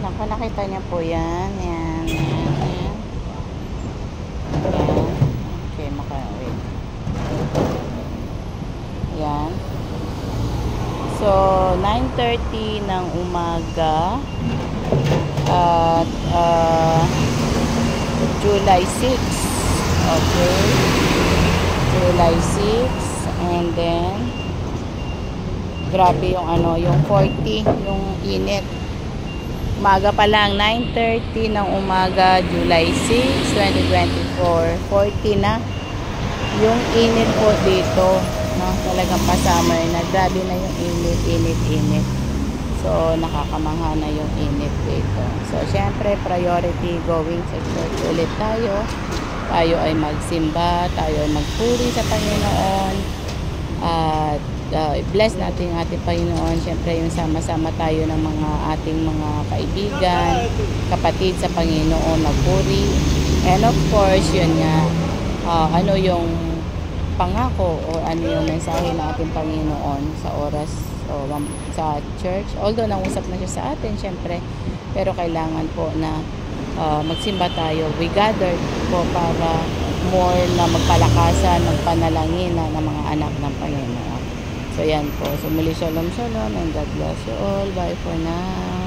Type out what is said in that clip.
Naku, nakita niyo po yan. Yan, yan, yan. Okay, wait. Yan. So, 9:30 ng umaga at July 6. Okay. July 6. And then, grabe yung yung 40, yung init. Umaga pa lang, 9:30 ng umaga, July 6, 2024. 40 na yung init po dito, no? Talagang pa-summer na. Grabe na yung init. So, nakakamangha na yung init dito. So, syempre, priority going sa church ulit tayo. Tayo ay magsimba, tayo ay magpuri sa Panginoon. At bless natin ang ating Panginoon. Syempre, yung sama-sama tayo ng mga ating mga kaibigan, kapatid sa Panginoon, magpuri. And of course, yun nga, ano yung pangako o ano yung mensahe ng ating Panginoon sa oras o sa church. Although nangusap na siya sa atin, syempre, pero kailangan po na magsimba tayo. We gathered po para more na magpalakasan, magpanalangin na ng mga anak ng Panginoon. So yan po. So muli shalom and God bless you all. Bye for now.